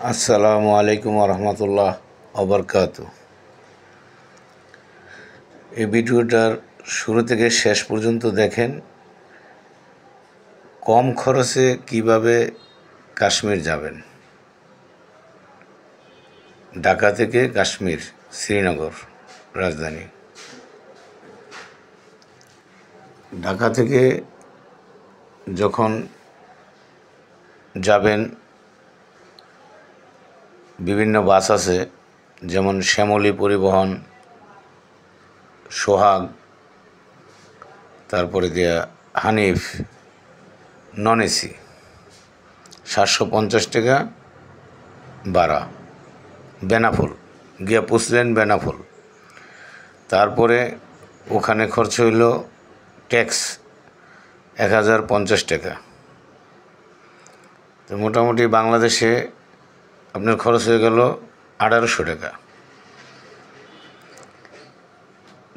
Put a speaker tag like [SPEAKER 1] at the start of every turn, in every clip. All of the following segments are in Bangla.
[SPEAKER 1] আসসালামু আলাইকুম রহমতুল্লাহ অবরকাতু। এই ভিডিওটার শুরু থেকে শেষ পর্যন্ত দেখেন, কম খরচে কিভাবে কাশ্মীর যাবেন। ঢাকা থেকে কাশ্মীর, শ্রীনগর রাজধানী। ঢাকা থেকে যখন যাবেন, বিভিন্ন বাস আছে, যেমন শ্যামলী পরিবহন, সোহাগ, তারপরে দিয়া হানিফ, নন এসি, 750 টাকা ভাড়া। বেনাফুল গিয়া পুষলেন বেনাফুল। তারপরে ওখানে খরচ হইল ট্যাক্স 1050 টাকা। তো মোটামুটি বাংলাদেশে আপনার খরচ হয়ে গেল 1800 টাকা।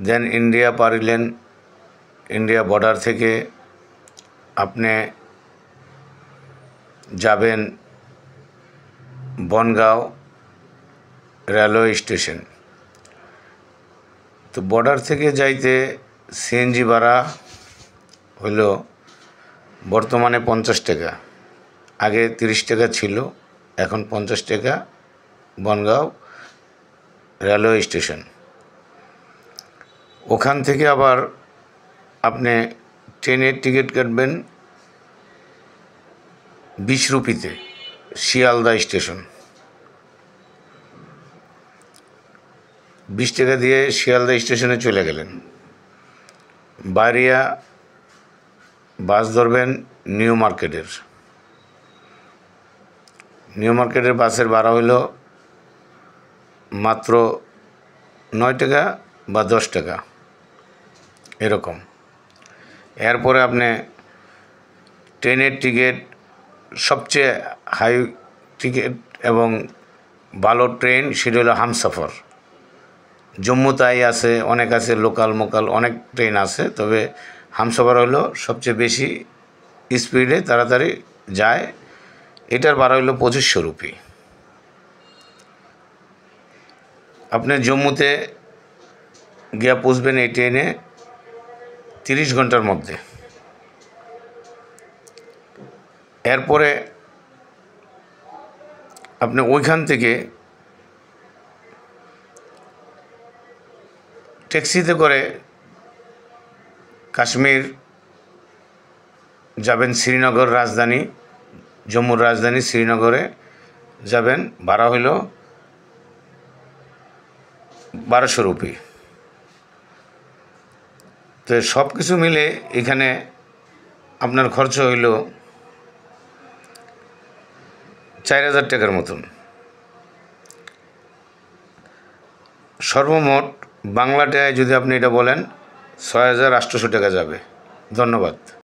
[SPEAKER 1] দেন ইন্ডিয়া পারিলেন, ইন্ডিয়া বর্ডার থেকে আপনি যাবেন বনগাঁও রেলওয়ে স্টেশন। তো বর্ডার থেকে যাইতে সিএনজি ভাড়া হইল বর্তমানে 50 টাকা। আগে 30 টাকা ছিল, এখন 50 টাকা বনগাঁও রেলওয়ে স্টেশন। ওখান থেকে আবার আপনি ট্রেনের টিকিট কাটবেন 20 রুপিতে, শিয়ালদা স্টেশন। 20 টাকা দিয়ে শিয়ালদা স্টেশনে চলে গেলেন। বাইরিয়া বাস ধরবেন নিউ মার্কেটের। নিউ মার্কেটের বাসের ভাড়া হইল মাত্র 9 টাকা বা 10 টাকা এরকম। এরপরে আপনি ট্রেনের টিকিট, সবচেয়ে হাই টিকিট এবং ভালো ট্রেন, সেটা হলো হামসফর। জম্মু তাই আছে, অনেক আছে, লোকাল মোকাল অনেক ট্রেন আছে, তবে হামসফর হলো সবচেয়ে বেশি স্পিডে তাড়াতাড়ি যায়। এটার ভাড়া হইল 2500 রুপি। আপনি জম্মুতে গিয়া পৌঁছবেন এই ট্রেনে 30 ঘন্টার মধ্যে। এরপরে আপনি ওইখান থেকে ট্যাক্সিতে করে কাশ্মীর যাবেন শ্রীনগর রাজধানী, জম্মুর রাজধানী শ্রীনগরে যাবেন। ভাড়া হইল 1200 রুপি। তো সব কিছু মিলে এখানে আপনার খরচ হইল 4000 টাকার মতন। সর্বমোট বাংলাটায় যদি আপনি এটা বলেন 6800 টাকা যাবে। ধন্যবাদ।